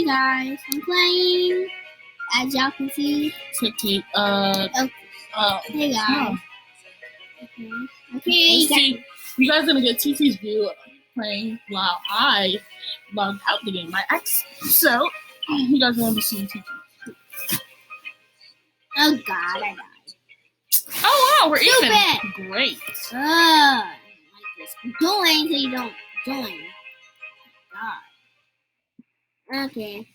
guys, I'm playing. As y'all can see. Hey guys. Okay. You guys gonna get TT's view playing while I logged out the game. So you guys are gonna be seeing TT. Oh God, I died. Oh wow, we're Stupid. even. Great. Join so you don't join. God. Okay.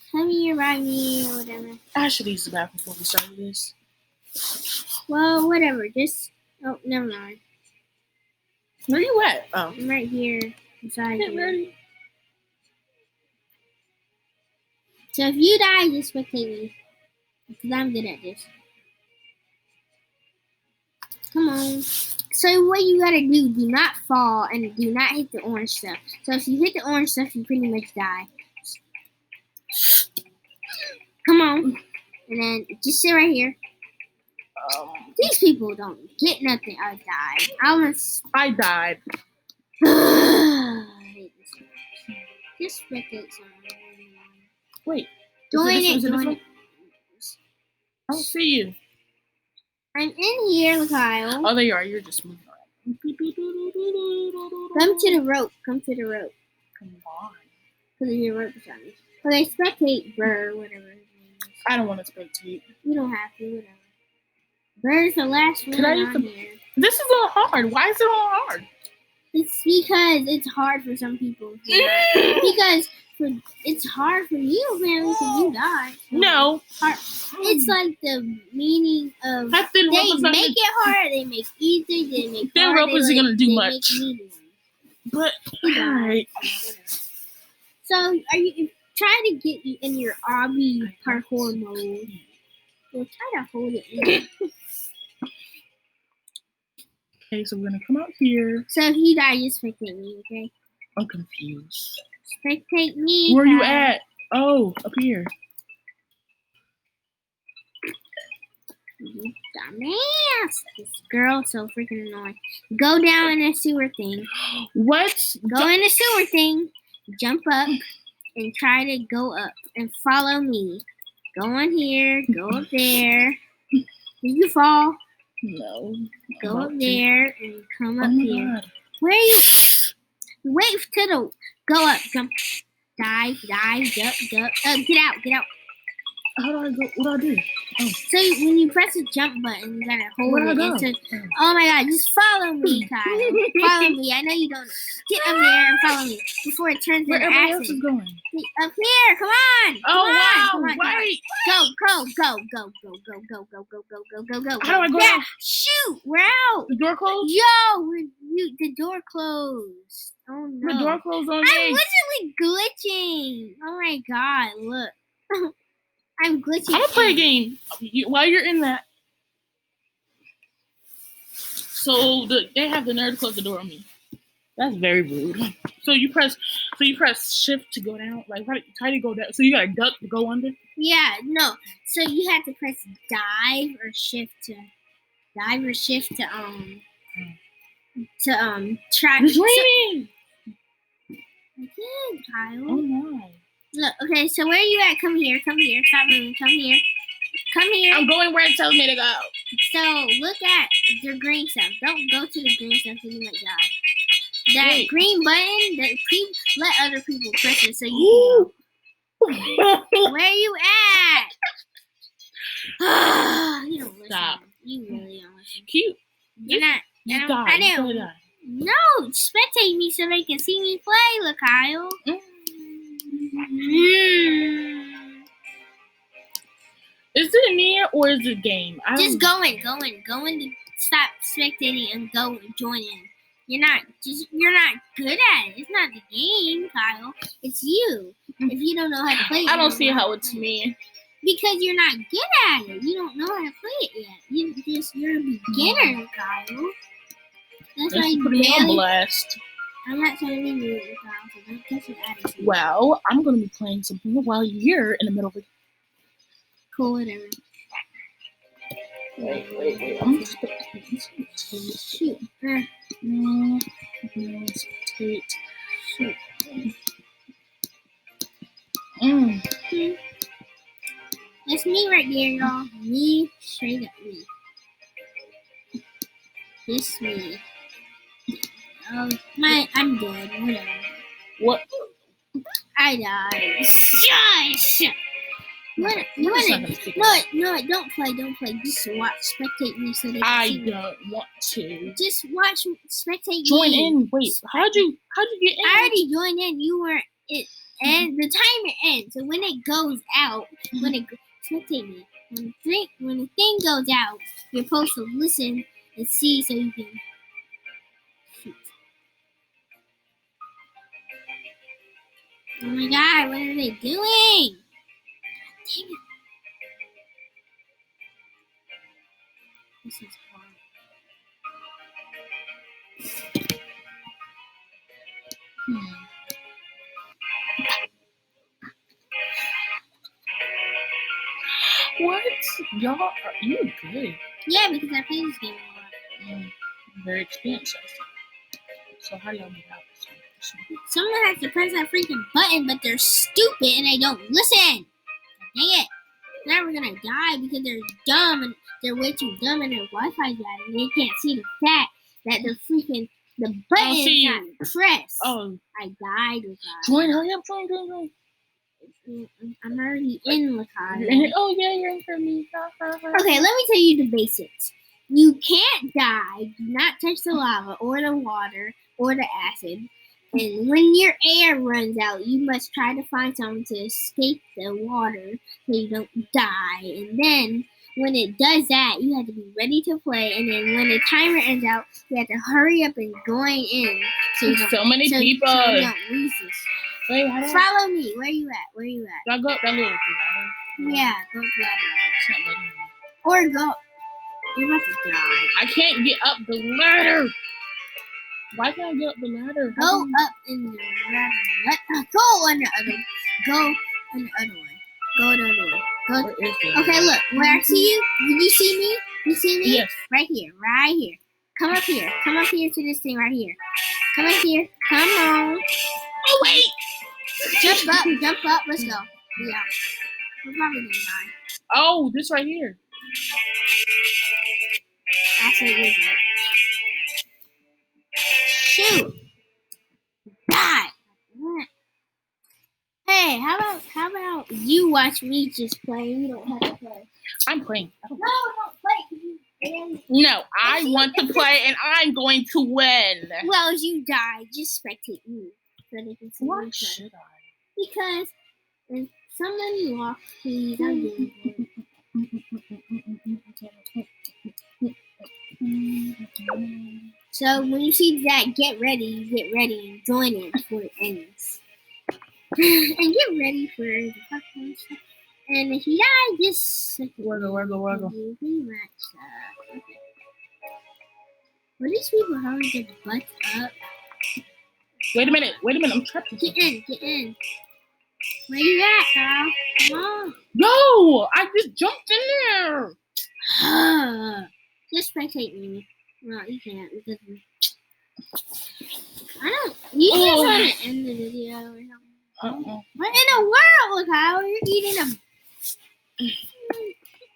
Come here, ride me or whatever. I should use the back before we started this. Well, whatever. Just never mind. Where you at? Oh, I'm right here beside you. Ready? So if you die, just spectate me. Because I'm good at this. Come on. So what you gotta do not fall and do not hit the orange stuff. So if you hit the orange stuff, you pretty much die. Come on. And then just sit right here. These people don't get nothing. I died. I died. I hate this so much. Just spectate someone. Wait. Join it. I don't see you. I'm in here, Kyle. Oh, there you are. You're just moving around. Come to the rope. Come on. Because there's a rope beside me. Okay, spectate Burr, whatever his name is. I don't want to spectate. You don't have to, whatever. Burr's the last one on here. This is all hard. Why is it all hard? It's because it's hard for some people. Because it's hard for you, apparently, because you died. No. It's like the meaning of they make it hard, they make easy, they make hard. Rope isn't going to do much. But, alright. So, are you trying to get you in your obby parkour mode? We'll try to hold it in. Okay, so we're going to come out here. So, if you die, just spectate me, okay? I'm confused. Spectate me. Where are you at? Oh, up here. Dumbass. This girl so freaking annoying. Go down in the sewer thing. What? Go in the sewer thing. Jump up and try to go up and follow me. Go on here. Go up there. Did you fall? No. Go up there and come up here. God. Where are you? Wait to the go up. Jump. Dive. Duck. Get out. How do I go? What do I do? Oh. So when you press the jump button, you gotta hold it. Oh my God! Just follow me, Kyle. Follow me. I know you don't. Get up there and follow me before it turns into acid. Where else is going? Up here. Come on. Wow! Wait. Go. How do I go out? Shoot! We're out. The door closed. The door closed. Oh no! The door closed on me. I'm literally glitching. Oh my God! Look. I'm glitching. I'm gonna play a game while you're in that. So they have the nerve to close the door on me. That's very rude. So you press shift to go down. Like how do you go down? So you gotta duck to go under. Yeah, no. So you have to press dive or shift to try. It's raining. I did, Kyle. Oh my. Look, okay, so where are you at? Come here. Stop moving. Come here. I'm going where it tells me to go. So look at the green stuff. Don't go to the green stuff because you might die. That green button, let other people press it so you can go. Where are you at? You don't listen. Stop. You really don't listen. Cute. You're not. I know. No, spectate me so they can see me play, look, Kyle. Is it me or is it game? Just go in to stop spectating and go join in. You're not good at it. It's not the game, Kyle. It's you. If you don't know how to play it. I don't see how it's me. Because you're not good at it. You don't know how to play it yet. You're a beginner, Kyle. That's why you put me on blast. I'm not trying to be rude, Kyle, so don't get your attitude. Well, I'm going to be playing something while you're in the middle of it. Cool, whatever. Wait. I'm just shoot. No. Shoot. It's me right there, y'all. Me, straight up me. It's me. Oh, I'm dead. Whatever. What? I died. Shush! You wanna, no, don't play. Just watch, spectate me so they can I see me. don't want to. Just watch, spectate Join me. in. Wait, how'd you get in? I already joined in. You weren't. And the timer ends. So when it goes out, spectate me. When the thing goes out, you're supposed to listen and see so you can shoot. Oh my god, what are they doing? Dang it. This is hard. What? Y'all, you good? Yeah, because I play this game a lot. Very expensive. So how do y'all get out? Someone has to press that freaking button, but they're stupid and they don't listen. Dang it. Now we're gonna die because they're dumb and they're way too dumb and their Wi-Fi's bad and they can't see the fact that the button is not pressed. Oh. I died with that. Join, hurry up, join. I'm already in Lakai. Oh yeah, you're in for me. Okay, let me tell you the basics. You can't die. Do not touch the lava or the water or the acid. And when your air runs out, you must try to find something to escape the water so you don't die. And then when it does that, you have to be ready to play. And then when the timer ends out, you have to hurry up and join in. So many people. So you don't lose this. Wait, follow me. Where you at? I go up that little thing. Yeah, go to that It's not letting me. or go. You're about to die. I can't get up the ladder. Why can't I get up the ladder? Go up in the ladder. Go on the other way. Go the other way. Go. Okay, look. Where I see you? Did you see me? You see me? Yes. Right here. Come up here. Come up here to this thing right here. Come up here. Come on. Oh wait! Jump up. Let's go. Yeah. We're probably gonna die. Oh, this right here. That's what it is. Shoot. Die. Hey, how about you watch me just play? You don't have to play. I'm playing. No, don't play. No, I want to play and I'm going to win. Well, as you die, just spectate me so they can see Why me play. should I? Because if somebody walks, please, I'm doing it. So when you see that, get ready and join it before it ends. And get ready for the fucking stuff. And if you die, just Wiggle. pretty much. Okay. Were these people hurry their butts up? Wait a minute, I'm trapped. Get in. Where you at, Kyle? Come on. No, I just jumped in there. Just spectate me. Well, you can't because I don't. You just want to end the video or something. What in the world, Kyle? You're eating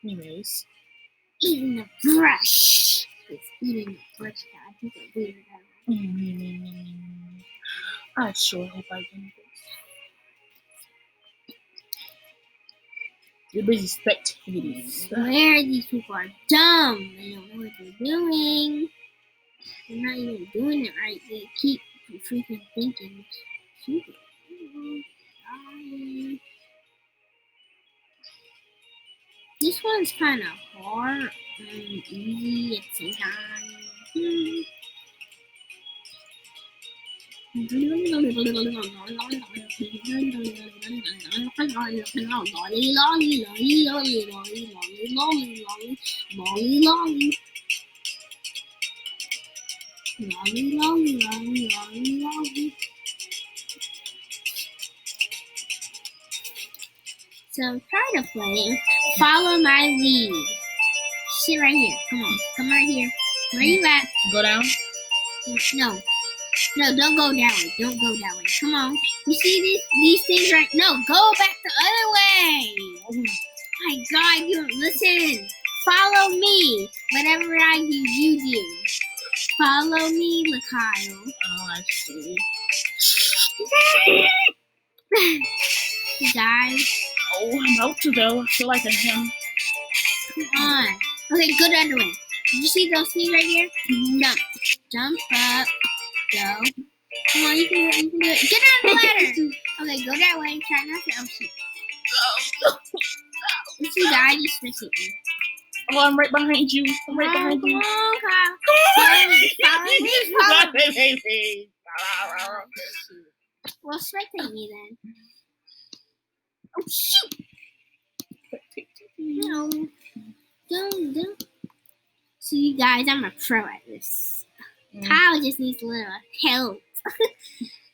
Anyways. eating a brush. It's eating a brush. I think I did it. I sure hope I can do this. You're busy spectating. I swear these people are dumb. They don't know what they're doing. They're not even doing it right. They keep freaking thinking. This one's kind of hard and easy at the same time. So try to play. Follow my lead. Sit right here. Come on. Come right here. Where you at? Go down? No. No, don't go that way. Don't go that way. Come on. You see these things right? No, go back the other way. Oh my God, you don't listen. Follow me. Whatever I do, you do. Follow me, Lakyle. Oh, I see. Guys, Oh, I'm about to go. I feel like I am. come on. Okay, go the other way. Did you see those things right here? Jump. Jump up. Go. Come on, you can do it. You can do it. Get on the ladder. Okay, go that way. Try not to. Oh, shit. You see that? I just missed it. Oh, I'm right behind you. I'm right behind you. Come on, Kyle. Follow me. Follow me. Well, spectate me then. Oh, shoot. No. Don't. See, you guys, I'm a pro at this. Kyle just needs a little help.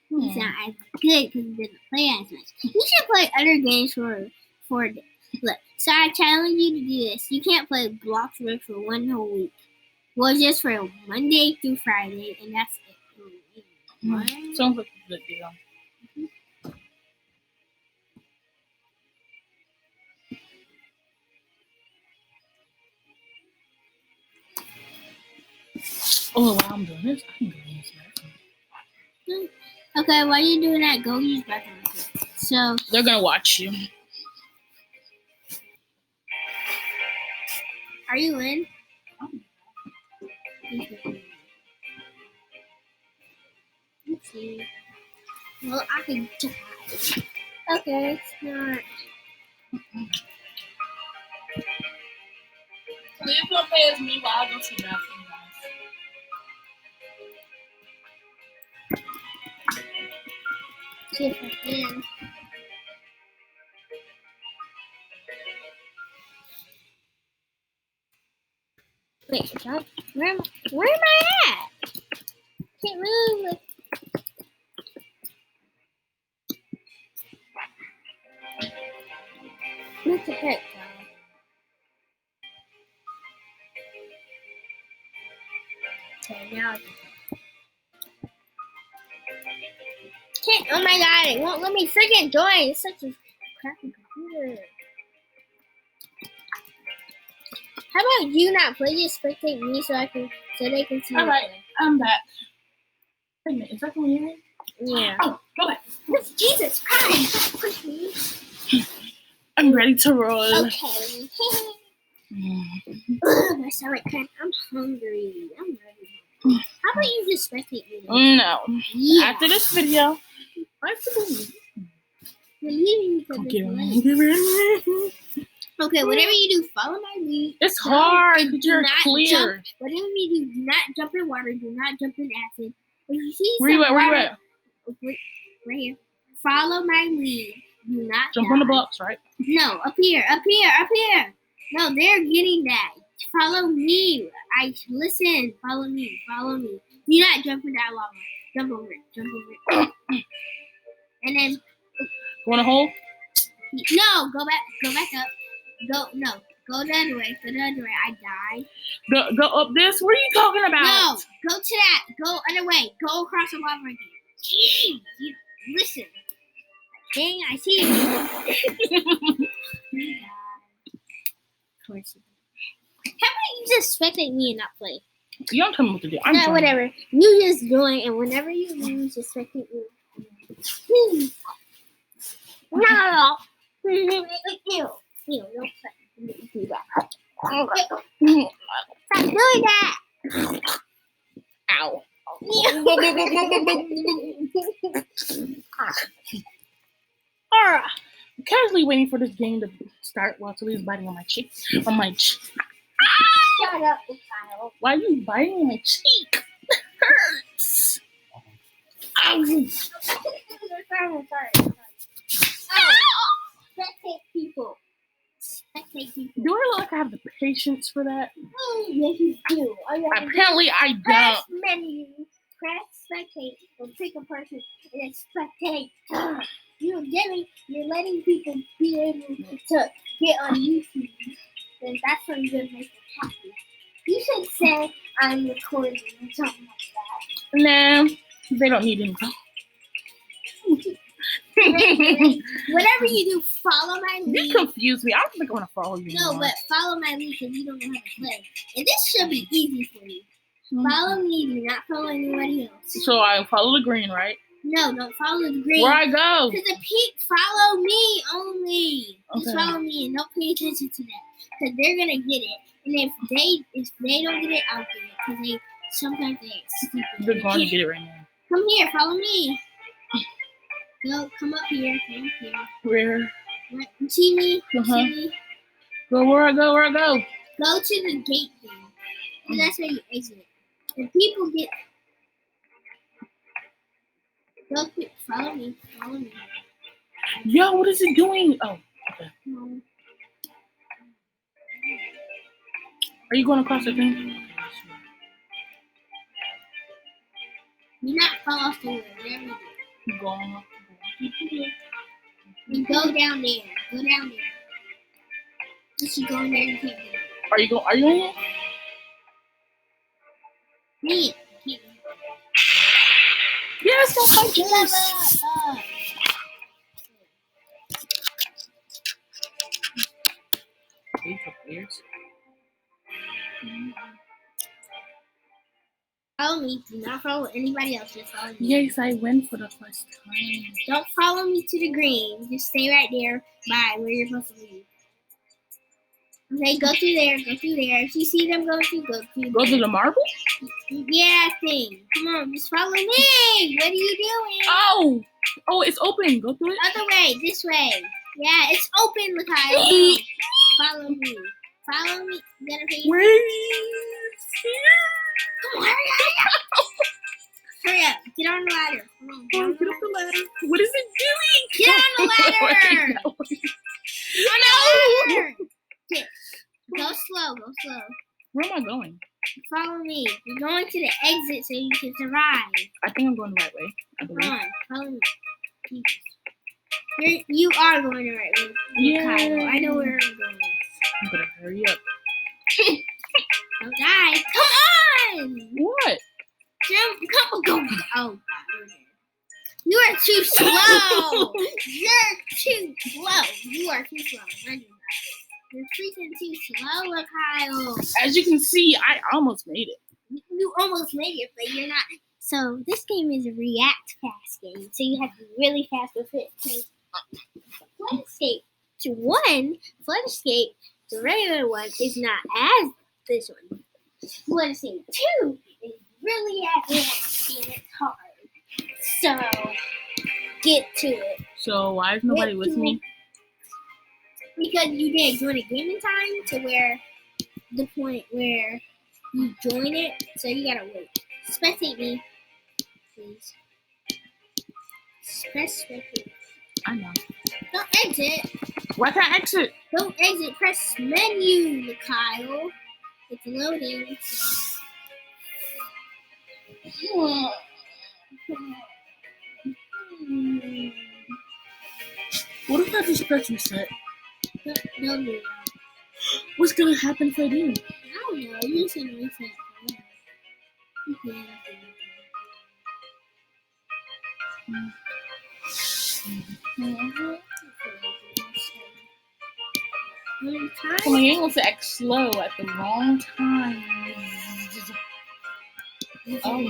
He's not as good because he doesn't play as much. You should play other games for look. So I challenge you to do this. You can't play Bloxburg for one whole week. Well, just for Monday through Friday, and that's it. Sounds like a good deal. Oh, while I'm doing this, I can go use that. Okay, while you're doing that, go use bathroom. So They're gonna watch you. are you in? Let's see. Well, I can try. Okay, it's not. Please don't pay as me while I go to the bathroom, guys. See if I can. Wait, stop. Where am I at? Can't move. What the heck, Kyle? Okay, now I can't. Oh my God! It won't let me freaking join. It's such a crappy computer. How about you not play? Just spectate me so they can see. All right, I'm back. Wait a minute, is that the one? Yeah. Oh, go back. Jesus Christ! Push me. I'm ready to roll. Okay. Ugh, my stomach cramp. I'm hungry. I'm ready. How about you just spectate me? No. Yeah. After this video, I have to leave. You're leaving because Don't it's get late. on. Okay, whatever you do, follow my lead. It's Don't- hard. and do You're not clear. jump. Whatever you do not jump in water. Do not jump in acid. If you see Where you some at? Where you water- at? Right here. Follow my lead. Do not Jump die. on the blocks, right? No, up here. No, they're getting that. Follow me. Listen. Follow me. Do not jump in that lava. Jump over it. And then Want a hole? no, go back up. Go the other way. I died. Go up this? What are you talking about? No, go to that. Go other way. Go across the lava again. Jeez, you listen. Dang, I see you. How about you just spectate me and not play? You don't tell me what to do. I'm No, trying. whatever. You just join, and whenever you lose, just spectate me. No. Ew, don't do that. Stop doing that. Ow. Alright. I'm casually waiting for this game to start while Talia's biting on my cheek. On my cheek. Shut up, Kyle. Why are you biting on my cheek? It hurts. Ow. Sorry. Spectate people. Do I look like I have the patience for that? Yes, you do. All you have to do Apparently I is press don't. menu, press spectate, or pick a person, and then spectate. You're letting people be able to get on YouTube, and that's when you're gonna make them happy. You should say I'm recording or something like that. No. They don't need any. Whatever you do, follow my You lead. confuse me. I don't think I want to follow you. No, anymore. but follow my lead because you don't know how to play. And this should be easy for you. Follow me, do not follow anybody else. So I follow the green, right? No, don't follow the green. Where I go? Because the pink, follow me only. Just Okay. follow me and don't pay attention to that. Because they're gonna get it. And if they don't get it, I'll get it. Because sometimes they act stupid. They're going to get it right now. Come here, follow me. Go, come up here. Come up here. Where? Right, you see me? You Uh-huh. see me? Go where I go? Where I go? Go to the gate thing. And that's where you exit. If people get go quick, follow me. Follow me. Yo, what is it doing? Oh, okay. No. Are you going across the thing? Do not fall off the wood. Whatever you do. Keep going. And go down there. Go down there. Once you go in there, you can't get it. Are you going? Are you in it? Me, you can't get it. Yes, that's my Give juice. up. Follow me. Do not follow anybody else. Just follow me. Yes, I win for the first time. Don't follow me to the green. Just stay right there by where you're supposed to be. Okay, go through there. Go through there. If you see them go through, go through. Go to the marble? Yeah, thing. Come on, just follow me. What are you doing? Oh! Oh, it's open. Go through it. Other way. This way. Yeah, it's open, Mikhail. Follow me. Follow me. You gotta pay. Wait. Come on, hurry up. Hurry up. Get on the ladder. Come on. Oh, get up the ladder. What is it doing? Get on the ladder. No. On the ladder. Get. Go slow. Go slow. Where am I going? Follow me. You're going to the exit so you can survive. I think I'm going the right way. I Come believe. on. Follow me. You are going the right way. Yeah. Kyle. I know where I'm going. You better hurry up. Don't die. Come on. What? Jump. Come on. Go. Oh, God. You are too slow. You're too slow. You are too slow. You're freaking too slow, Kyle. As you can see, I almost made it. You almost made it, but you're not. So this game is a react fast game. So you have to be really fast with it. Flood Escape to 1, Flood Escape, the regular one, is not as this one. Flood Escape 2 is really advanced and it's hard. So get to it. So why is nobody with me? Because you didn't join a game in time to where the point where you join it, so you gotta wait. Spectate me, please. Press spectate. I know. Don't exit. Why can't I exit? Don't exit. Press menu, Kyle. It's loading. What if I just press reset? Don't do that. What's gonna happen if I do? I don't know. You should reset. You can. Well, my game wants to act slow at the wrong time. Oh,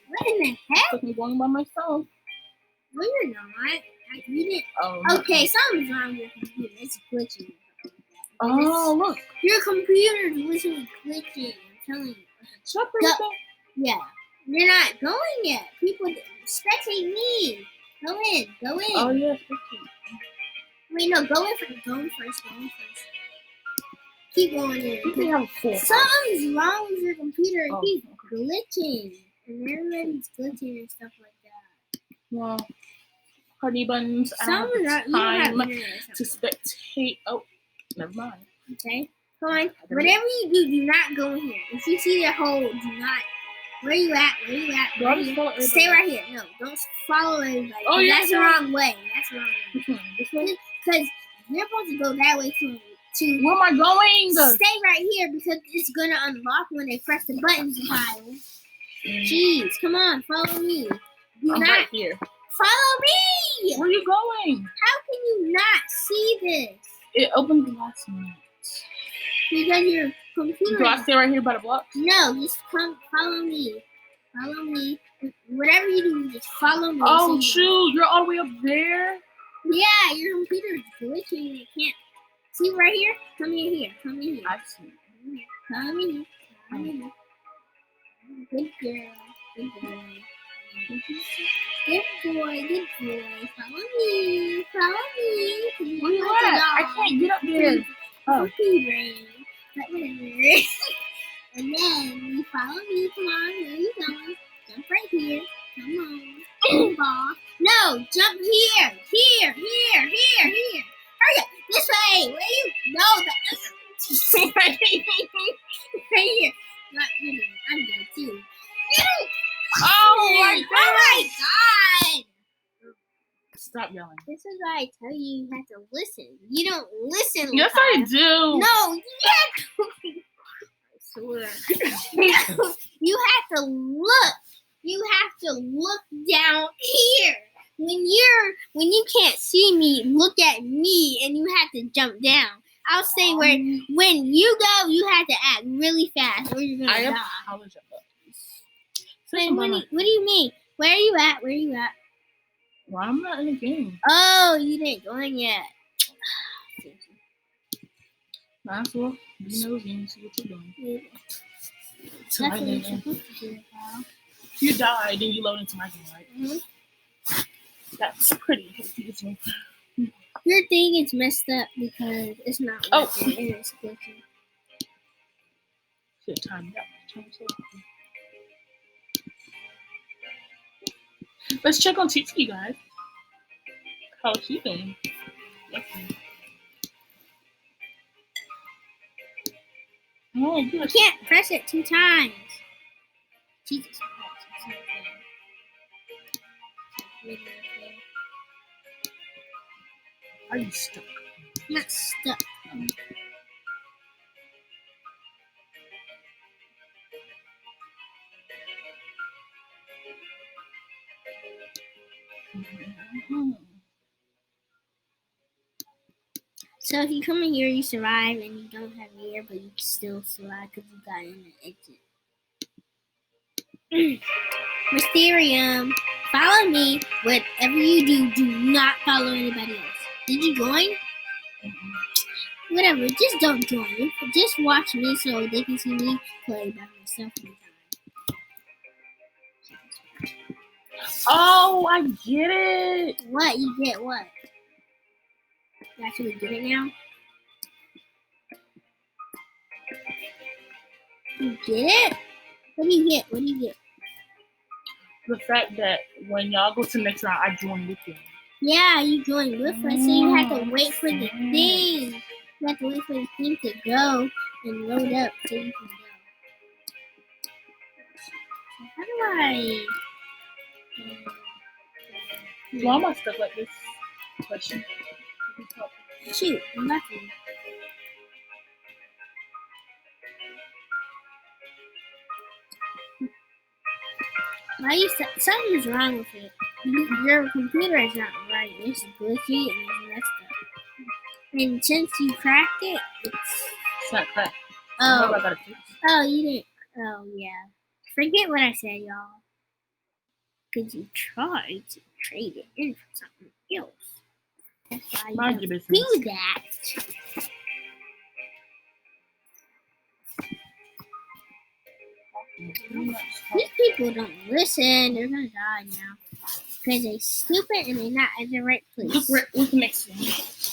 What in the heck? I'm going by myself. No, you're not. You didn't. Oh, Okay, something's wrong with your computer. It's glitching. Oh, look. Your computer's literally glitching. I'm telling you. Shut Go- up. Yeah. You're not going yet. People spectate me. Go in. Go in. Oh, yeah. Wait, no. Go in first. Go in first. Keep going in. You can have a full. Something's wrong with your computer. It Oh, keeps glitching. And everybody's glitching and stuff like that. Well, honey buns. I don't Something's have wrong. You don't have time internet or to something. spectate. Oh, never mind. Okay? Come on. Whatever you do, do not go in here. If you see the hole, do not Where you at? Where you at? Do I just follow everybody? Stay right here. No, don't follow everybody. Oh, yeah, That's the wrong way. That's the wrong way. Which one? This way? Because you're supposed to go that way to Where am I going? stay right here because it's gonna unlock when they press the buttons, Kyle. Jeez, come on, follow me. I'm right here. Follow me. Where are you going? How can you not see this? It opened the last minute. Because your computer. Do I stay right here by the block? No, just come follow me. Follow me. Whatever you do, just follow me. Oh, so shoot. You're all the way up there? yeah, your computer is glitching. It can't. See right here? Come here. Come here. I see. Come here. Come here. Good girl. Good boy. Good boy. Good boy. Follow me. Follow me. Where you at? I can't get up there. Oh. Cookie brain. But whatever. And then you follow me. Come on. Where you going? Jump right here. Come on. Ball. No, jump here. Here. Hurry up. This way. Where you? No, right here. Not you. I'm dead too. Oh my God. Oh my God. Stop yelling. This is why I tell you have to listen. You don't listen. Yes, I Lakaya. do. No, you have to. I swear. You have to look. You have to look down here. When you can't see me, look at me, and you have to jump down. I'll say when you go, you have to act really fast, or you're gonna die. Apologize. What do you mean? Where are you at? Well, I'm not in the game. Oh, you didn't go in yet. Might as well be nosy and see what you're doing. Yeah. So That's what you're supposed to do, pal. you died, then you load into my game, right? Mm-hmm. That's pretty confusing. Your thing is messed up because it's not working and it's glitching. Shit, time out. Let's check on TT, guys. How's she doing? Oh, You good. can't press it 2 times. Jesus Christ. Are you stuck? I'm not stuck. So if you come in here, you survive, and you don't have air, but you still survive because you got in the exit. Mysterium, follow me. Whatever you do not follow anybody else. Did you join? Whatever, just don't join. Just watch me so they can see me play by myself sometimes. Oh, I get it. What? You get what? You actually get it now? You get it? What do you get? The fact that when y'all go to the next round, I join with you. Yeah, you join with us, so you have to wait for the thing. You have to wait for the thing to go and load up so you can go. How do I? Why am I stuck like this? Question. Shoot, I'm not to. Why you? Something's wrong with it. Your computer is not right. It's glitchy and it's messed up. And since you cracked it, It's not cracked. oh, I gotta fix. oh, you didn't. Oh yeah. Forget what I said, y'all. Because you tried to trade it in for something else. That's why you Mind don't your business. do that. These people don't listen. They're gonna die now because they stupid and they're not in the right place. What's the next one?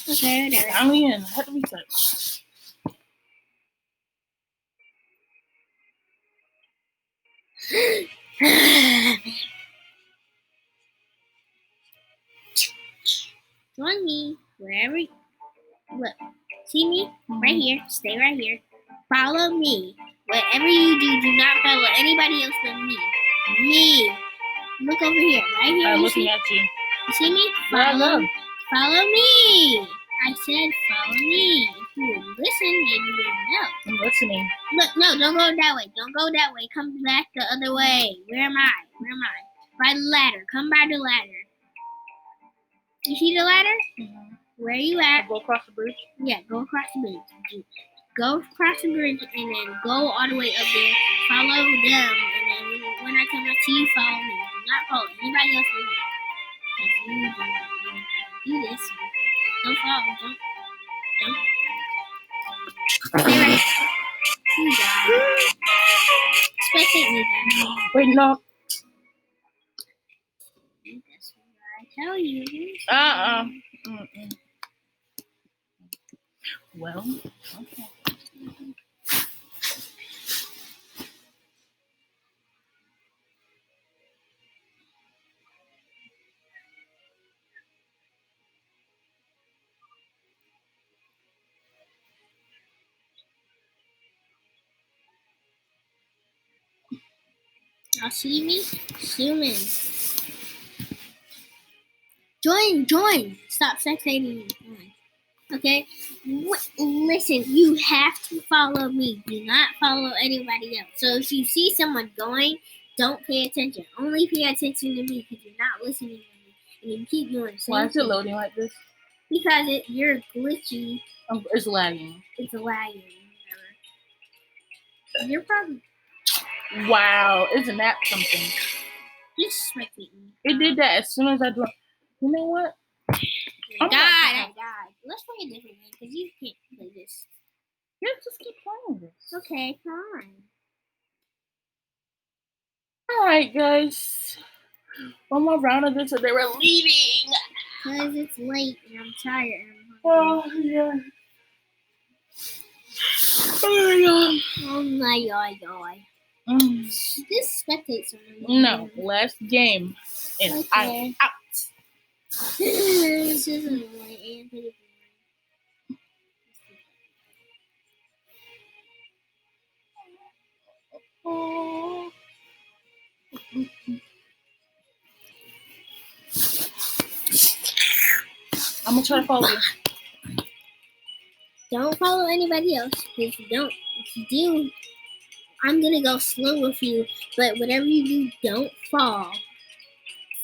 Okay, whatever. Finally in. I had to reset. Join me wherever. Look, see me right here. Stay right here. Follow me Whatever you do not follow anybody else but me. Me. Look over here. Right here. I'm You looking see, at you. you see me? Yeah, Follow, look. follow me. I said follow me. If you would listen, maybe you would know. I'm listening. Look, no, don't go that way. Don't go that way. Come back the other way. Where am I? Where am I? By the ladder. Come by the ladder. You see the ladder? Mm-hmm. Where are you at? Go across the bridge. Yeah, go across the bridge. Go across the bridge and then go all the way up there. Follow them, and then when I come up to you, follow me. Do not follow anybody else but me. Because you do this. Don't follow. Don't. Stay right there. You die. Spectate me then. Wait, no. That's what I tell you. Mm-mm. Well, okay. Y'all see me? Human. Join. Stop spectating me. Okay? Listen, you have to follow me. Do not follow anybody else. So if you see someone going, don't pay attention. Only pay attention to me because you're not listening to me. And you keep doing the same Why is it thing. loading like this? Because you're glitchy. It's lagging. It's lagging. Whatever. You're probably Wow, isn't that something? just spectating me. It did that as soon as I dropped. You know what? I died. Let's play a different game because you can't play this. Yeah, just keep playing this. Okay, fine. Alright, guys. One more round of this and they were leaving. Because it's late and I'm tired. And I'm Oh, hungry. yeah. Oh, Oh my god. yeah. This spectates someone. No, last game. And Okay. I'm out. This isn't annoying and pretty Oh. I'm gonna try to follow you. Don't follow anybody else. If you do, I'm gonna go slow with you. But whatever you do, don't fall.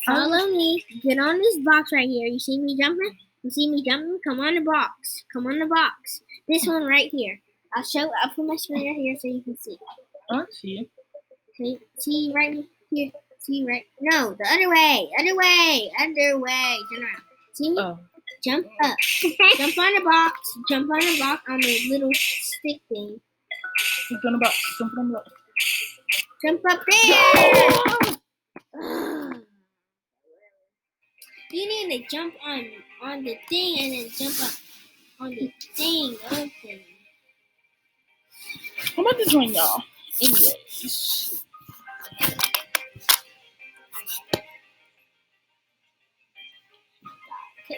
Follow me. Get on this box right here. You see me jumping? Come on the box. This one right here. I'll put my screen right here so you can see. I see you. See right here. See right. No, the other way. Turn around. See me? Oh. Jump up. Jump on the box. On the little stick thing. Jump on the box. Jump up there. You need to jump on the thing and then jump up on the thing. Okay. I'm about to join y'all. Anyways.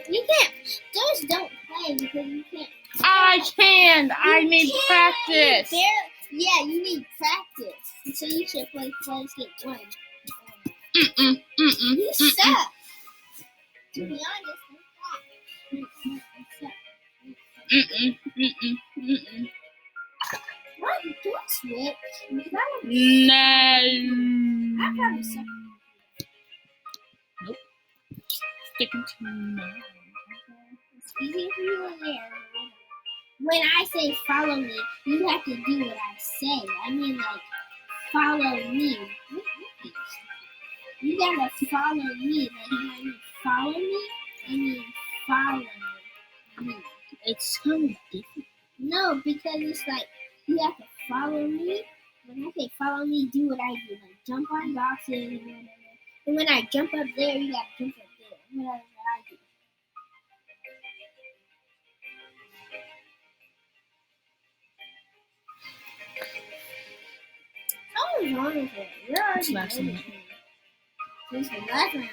You can't. Those don't play because you can't. I can. I need practice. Yeah, you need practice. So you should play Skate 1. You suck. To be honest, What? Do I switch? Because I probably suck. Nope. Sticking to no. It's easy for you in there. When I say follow me, you have to do what I say. I mean, like, follow me. You gotta follow me. Like, you know, follow me? I mean, follow me. It's kind of different. No, because it's like, you have to follow me. When I say follow me, do what I do. Like, jump on boxes and whatever. And when I jump up there, you gotta jump up there. Whatever I do. What was wrong with it? You're already last over minute. here. This is the last round.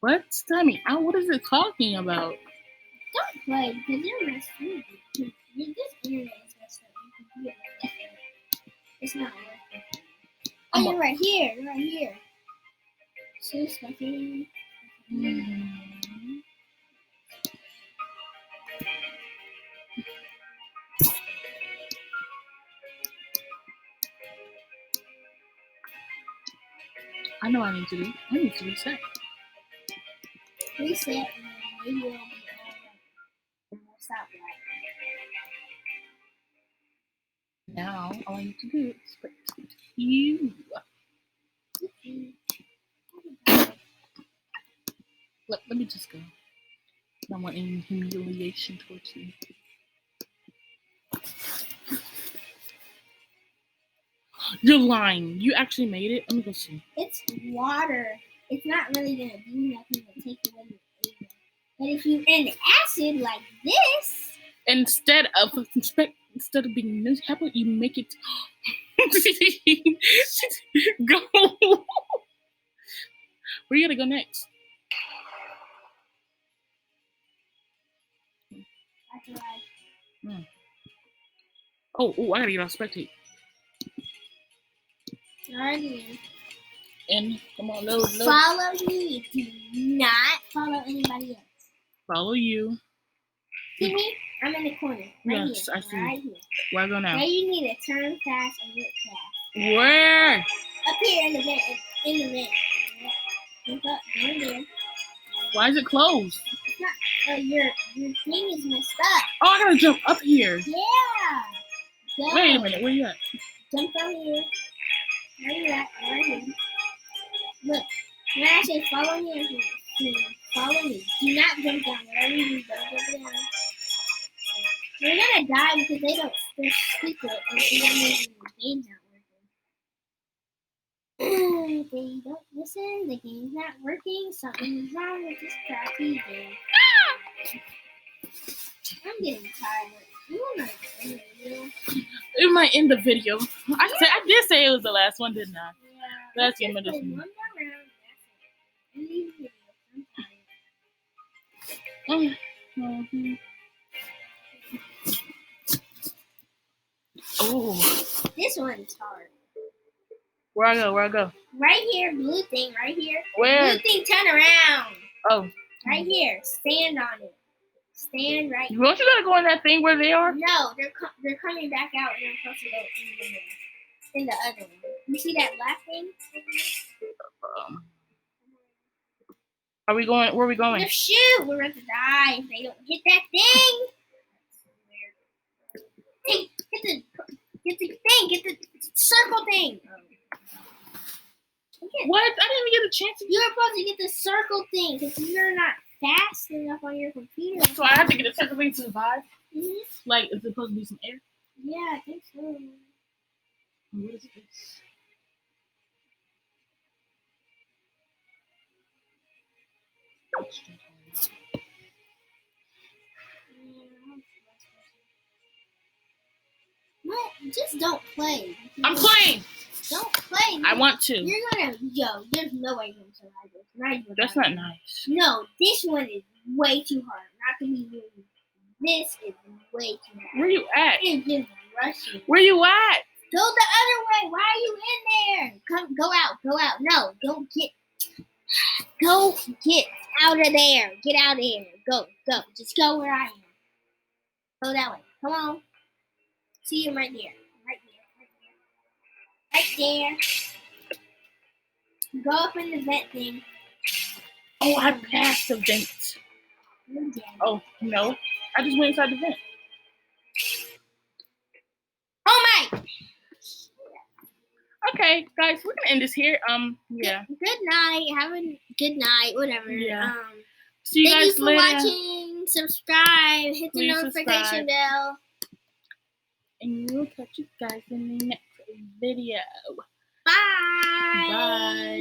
What's timing out? What is it talking about? Don't play because you're messing with me. This internet is messed up. You can do it like that. It's not working. Oh, you're right here. You're right here. So stuffy. I know I need to do. I need to reset. Reset, and then maybe it'll be all right. And we'll stop right. Now all I need to do is put you. Let me just go. I don't want any humiliation towards you. You're lying. You actually made it? Let me go see. It's water. It's not really gonna do nothing to take away your anger. But if you end acid like this, Instead of being nice, how about you make it go? Where you gonna go next? that's right. Oh, I gotta get off spectate. Alrighty. And come on, load. Follow me. Do not follow anybody else. Follow you. See me? I'm in the corner. Right Yes, here. I see. Right here. Where I go now? Now you need to turn fast and look fast. Where? Up here in the vent. In the vent. Look up. Go in there. Why is it closed? It's not. Your thing is messed up. Oh, I gotta jump up here. Yeah. Go. Wait a minute. Where you at? Jump down here. Where you at? Right here. Look. When I say follow me, follow me. Do not jump down. Whatever you do, don't jump down. You're gonna die because they're secret and they don't even the game's not working. They don't listen, the game's not working, something's wrong with this crappy game. I'm getting tired. You wanna end the video? It might end the video. I did say it was the last one, didn't I? Yeah. Let's just give it play a one more round. That's it. End the video. I'm tired. Mm-hmm. Oh, This one's hard. where I go? Right here, blue thing, right here. Where? Blue thing, turn around. Oh, Right here. Stand on it. Stand right here. don't you gotta go in that thing where they are? No, they're coming back out and I'm supposed to go in the other one. You see that black thing? Are we going? Where are we going? No, shoot! We're about to die if they don't hit that thing. Hey, get the thing. Get the circle thing. What? I didn't even get a chance to. You're supposed to get the circle thing because you're not fast enough on your computer. So I have to get a second thing to survive. Mm-hmm. Like, is it supposed to be some air? Yeah, I think so. What is this? What? Just don't play. I'm playing. Don't play. I want to. You're gonna, there's no way you're gonna survive this. Not even That's not nice. No, this one is way too hard. Not to be rude. This is way too hard. Where you at? It's just rushing. Where you at? Go the other way. Why are you in there? Go out. No, don't get. Go get out of there. Get out of here. Go. Just go where I am. Go that way. Come on. See you right there. Right there. Go up in the vent thing. Oh, I passed the vent. Oh, no. I just went inside the vent. Oh my! Okay, guys, we're gonna end this here. Yeah. Good night. Have a good night. Whatever. Yeah. See you Thank guys you for later. watching. Subscribe. Hit the Please notification subscribe. bell. And we'll catch you guys in the next video. Bye. Bye.